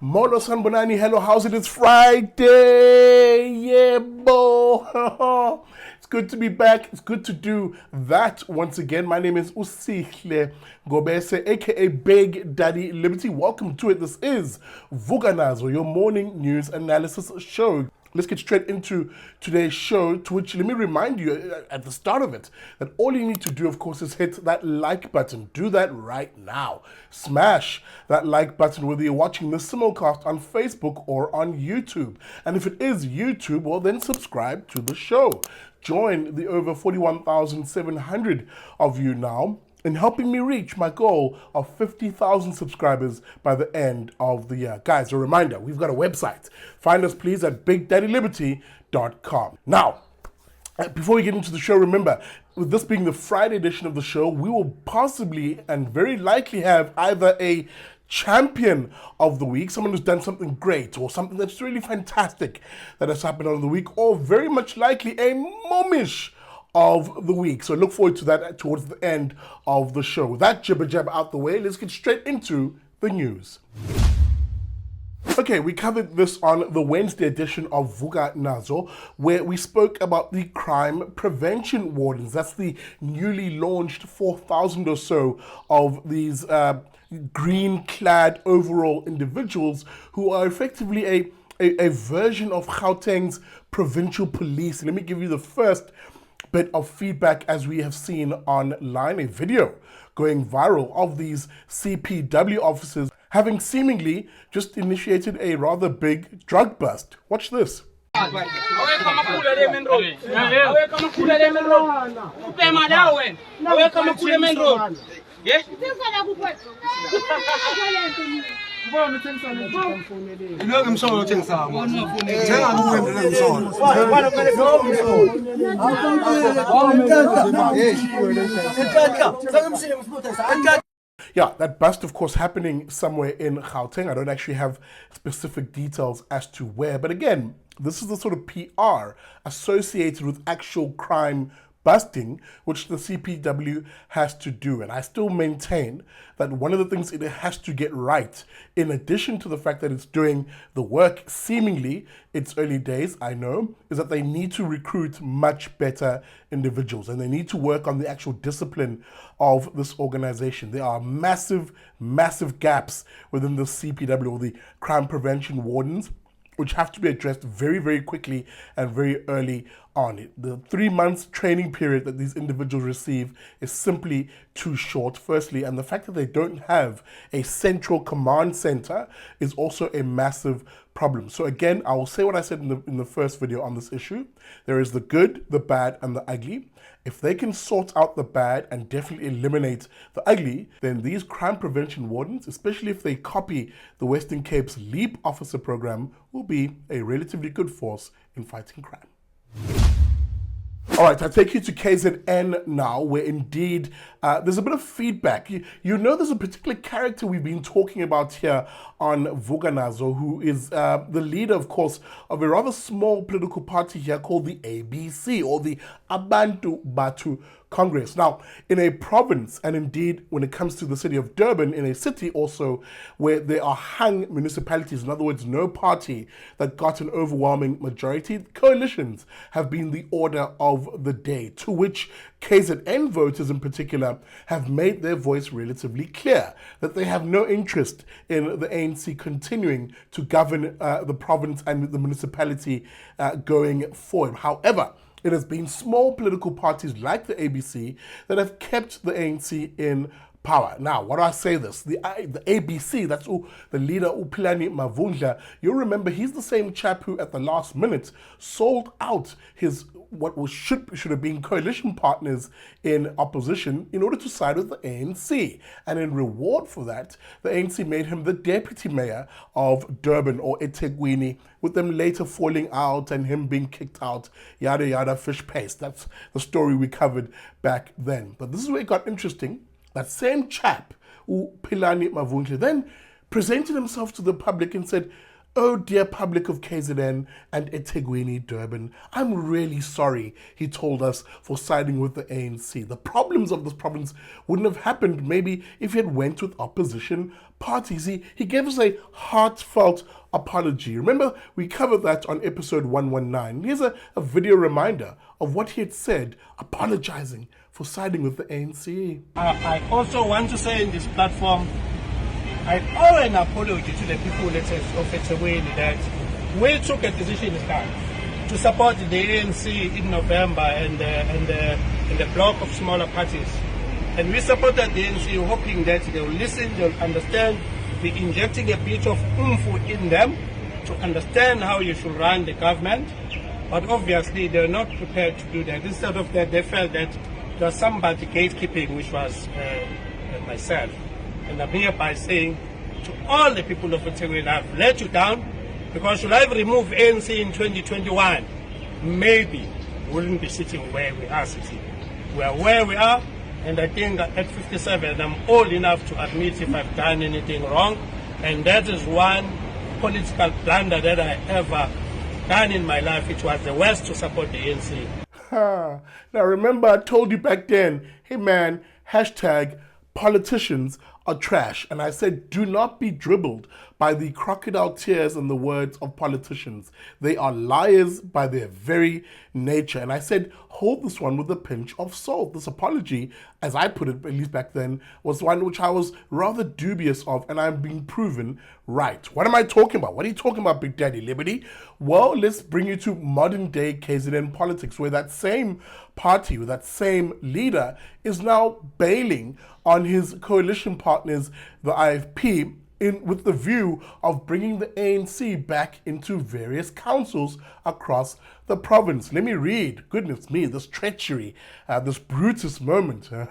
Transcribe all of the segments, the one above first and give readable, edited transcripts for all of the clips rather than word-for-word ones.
Molo Sanbonani, hello, how's it? It's Friday. Yeah, bo. It's good to be back. It's good to do that once again. My name is Usihle Gobese, aka Big Daddy Liberty. Welcome to it. This is Vuka Nazo, your morning news analysis show. Let's get straight into today's show, to which let me remind you at the start of it that all you need to do, of course, is hit that like button. Do that right now. Smash that like button whether you're watching this simulcast on Facebook or on YouTube. And if it is YouTube, well, then subscribe to the show. Join the over 41,700 of you now in helping me reach my goal of 50,000 subscribers by the end of the year. Guys, a reminder, we've got a website. Find us, please, at BigDaddyLiberty.com. Now, before we get into the show, remember, with this being the Friday edition of the show, we will possibly and very likely have either a champion of the week, someone who's done something great or something that's really fantastic that has happened on the week, or very much likely a Moemish of the week. So look forward to that towards the end of the show. With that jibber jabber out the way, let's get straight into the news. Okay, we covered this on the Wednesday edition of Vuka Nazo, where we spoke about the Crime Prevention Wardens. That's the newly launched 4,000 or so of these green-clad overall individuals who are effectively a version of Gauteng's provincial police. Let me give you the first bit of feedback as we have seen online, a video going viral of these CPW officers having seemingly just initiated a rather big drug bust. Watch this. Yeah, that bust, of course, happening somewhere in Gauteng. I don't actually have specific details as to where, but again, this is the sort of PR associated with actual crime busting, which the CPW has to do. And I still maintain that one of the things it has to get right, in addition to the fact that it's doing the work, seemingly, it's early days, I know, is that they need to recruit much better individuals and they need to work on the actual discipline of this organization. There are massive, massive gaps within the CPW, or the Crime Prevention Wardens, which have to be addressed very, very quickly and very early on. The 3 months training period that these individuals receive is simply too short, firstly, and the fact that they don't have a central command center is also a massive problem. So again, I will say what I said in the first video on this issue. There is the good, the bad, and the ugly. If they can sort out the bad and definitely eliminate the ugly, then these crime prevention wardens, especially if they copy the Western Cape's LEAP officer program, will be a relatively good force in fighting crime. All right, I take you to KZN now, where indeed there's a bit of feedback. You know there's a particular character we've been talking about here on Vuka Nazo, who is the leader, of course, of a rather small political party here called the ABC, or the Abantu Batu Congress. Now, in a province, and indeed when it comes to the city of Durban, in a city also where there are hung municipalities, in other words, no party that got an overwhelming majority, coalitions have been the order of the day, to which KZN voters in particular have made their voice relatively clear, that they have no interest in the ANC continuing to govern the province and the municipality going forward. However, it has been small political parties like the ABC that have kept the ANC in power. Now, why do I say this? The ABC, that's the leader, Upilani Mavundla, you'll remember he's the same chap who at the last minute sold out his should have been coalition partners in opposition in order to side with the ANC. And in reward for that, the ANC made him the deputy mayor of Durban, or eThekwini, with them later falling out and him being kicked out, yada yada, fish paste. That's the story we covered back then. But this is where it got interesting. That same chap, Upilani Mavundla, then presented himself to the public and said, Oh dear public of KZN and eThekwini, Durban, I'm really sorry, he told us, for siding with the ANC. The problems of this province wouldn't have happened maybe if he had went with opposition parties. He gave us a heartfelt apology. Remember, we covered that on episode 119. Here's a video reminder of what he had said, apologizing for siding with the ANC. I also want to say in this platform, I owe an apology to the people of Ethekwini that we took a decision this time to support the ANC in November and the bloc of smaller parties. And we supported the ANC hoping that they will listen, they will understand. We're injecting a bit of oomph in them to understand how you should run the government. But obviously they're not prepared to do that. Instead of that, they felt that there was somebody gatekeeping, which was myself. And I'm here by saying to all the people of Ethekwini, I've let you down, because should I remove ANC in 2021, maybe we wouldn't be sitting where we are sitting. We are where we are, and I think at 57, I'm old enough to admit if I've done anything wrong, and that is one political blunder that I ever done in my life. It was the worst to support the ANC. Now remember, I told you back then, hey man, hashtag politicians are trash. And I said, do not be dribbled by the crocodile tears and the words of politicians. They are liars by their very nature. And I said, hold this one with a pinch of salt. This apology, as I put it, at least back then, was one which I was rather dubious of, and I'm being proven right. What am I talking about? What are you talking about, Big Daddy Liberty? Well, let's bring you to modern day KZN politics, where that same party, with that same leader, is now bailing on his coalition partners, the IFP, with the view of bringing the ANC back into various councils across the province. Let me read, goodness me, this treachery, this Brutus moment in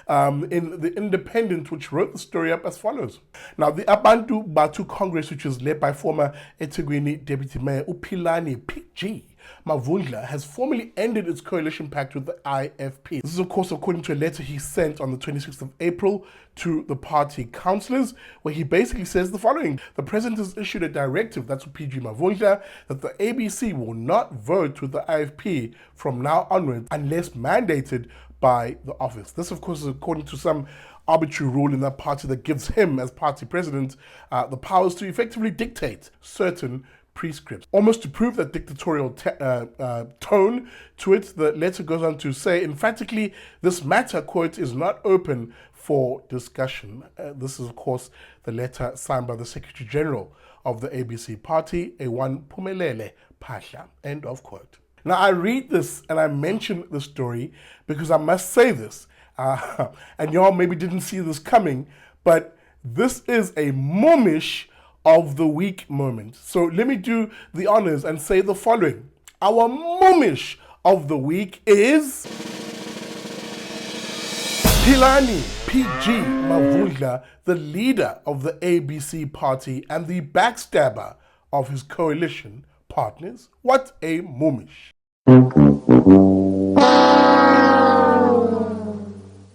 The Independent, which wrote the story up as follows. Now, the Abantu Batu Congress, which is led by former Ethekwini Deputy Mayor Upilani PG Mavundla, has formally ended its coalition pact with the IFP. This is, of course, according to a letter he sent on the 26th of April to the party councillors, where he basically says the following. The president has issued a directive, that's what PG Mavundla, that the ABC will not vote with the IFP from now onwards unless mandated by the office. This, of course, is according to some arbitrary rule in that party that gives him, as party president, the powers to effectively dictate certain prescripts. Almost to prove that dictatorial tone to it, the letter goes on to say, emphatically, this matter, quote, is not open for discussion. This is, of course, the letter signed by the Secretary General of the ABC party, A1 Pumelele Pasha, end of quote. Now, I read this and I mention the story because I must say this, and y'all maybe didn't see this coming, but this is a Moemish of the week moment. So let me do the honors and say the following. Our Moemish of the week is Pilani PG Mavundla, the leader of the ABC party and the backstabber of his coalition partners. What a Moemish.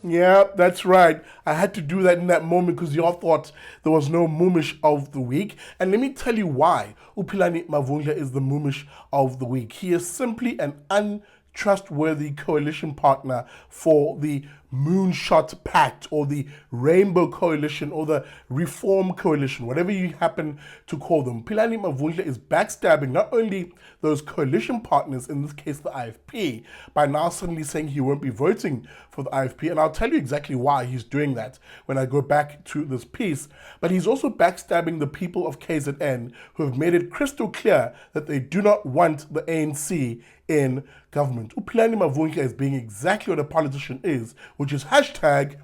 Yeah, that's right. I had to do that in that moment because y'all thought there was no Moemish of the week. And let me tell you why Upilani Mavundla is the Moemish of the week. He is simply an untrustworthy coalition partner for the Moonshot Pact or the Rainbow Coalition or the Reform Coalition, whatever you happen to call them. Pilani Mavundla is backstabbing not only those coalition partners, in this case the IFP, by now suddenly saying he won't be voting for the IFP, and I'll tell you exactly why he's doing that when I go back to this piece, but he's also backstabbing the people of KZN who have made it crystal clear that they do not want the ANC in government. Upilani Mavundla is being exactly what a politician is, which is hashtag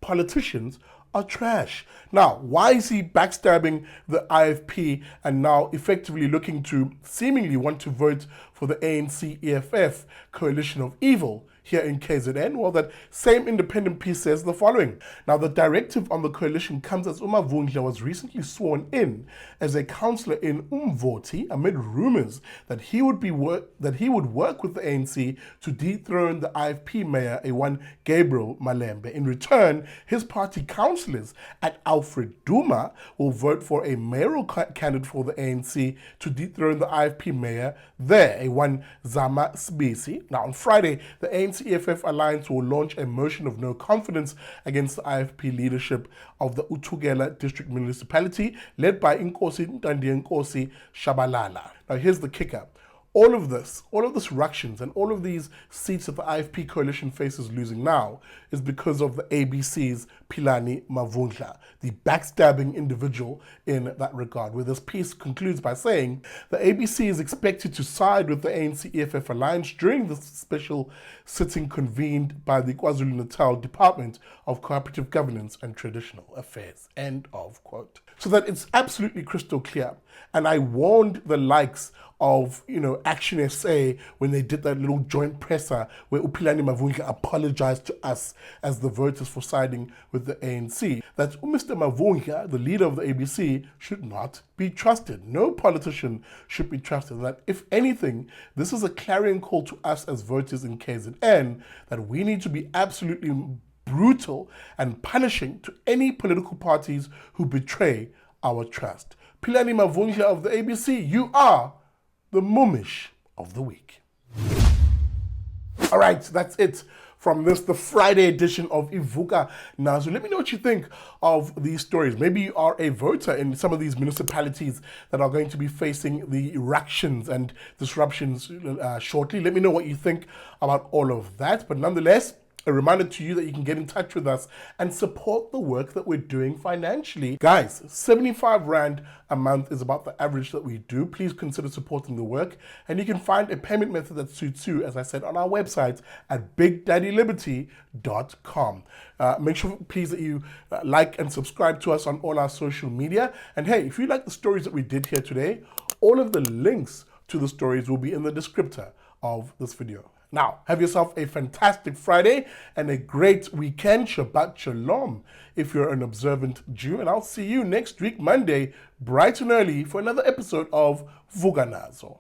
politicians are trash. Now, why is he backstabbing the IFP and now effectively looking to seemingly want to vote for the ANC-EFF coalition of evil? here in KZN? Well, that same independent piece says the following. Now, the directive on the coalition comes as Umavundla was recently sworn in as a councillor in Umvoti amid rumours that he would work with the ANC to dethrone the IFP mayor, A1 Gabriel Malembe. In return, his party councillors at Alfred Duma will vote for a mayoral candidate for the ANC to dethrone the IFP mayor there, A1 Zama Sbisi. Now, on Friday, the ANC-EFF Alliance will launch a motion of no confidence against the IFP leadership of the Utugela district municipality led by Inkosi Ntandi Nkosi Shabalala. Now, here's the kicker. All of this ructions and all of these seats that the IFP coalition faces losing now is because of the ABC's Philani Mavundla, the backstabbing individual in that regard, where this piece concludes by saying the ABC is expected to side with the ANC-EFF Alliance during the special sitting convened by the KwaZulu-Natal Department of Cooperative Governance and Traditional Affairs. End of quote. So that it's absolutely crystal clear. And I warned the likes of, Action SA when they did that little joint presser where Upilani Mavundla apologized to us as the voters for siding with the ANC, that Mr. Mavundla, the leader of the ABC, should not be trusted. No politician should be trusted. That if anything, this is a clarion call to us as voters in KZN that we need to be absolutely brutal and punishing to any political parties who betray our trust. Philani Mavundla of the ABC, you are the Moemish of the week. All right, that's it from the Friday edition of Vuka Nazo. Let me know what you think of these stories. Maybe you are a voter in some of these municipalities that are going to be facing the erections and disruptions shortly. Let me know what you think about all of that. But nonetheless, a reminder to you that you can get in touch with us and support the work that we're doing financially. Guys, 75 Rand a month is about the average that we do. Please consider supporting the work. And you can find a payment method that suits you, as I said, on our website at bigdaddyliberty.com. Make sure, please, that you like and subscribe to us on all our social media. And hey, if you like the stories that we did here today, all of the links to the stories will be in the descriptor of this video. Now, have yourself a fantastic Friday and a great weekend. Shabbat Shalom if you're an observant Jew. And I'll see you next week, Monday, bright and early, for another episode of Vuka Nazo.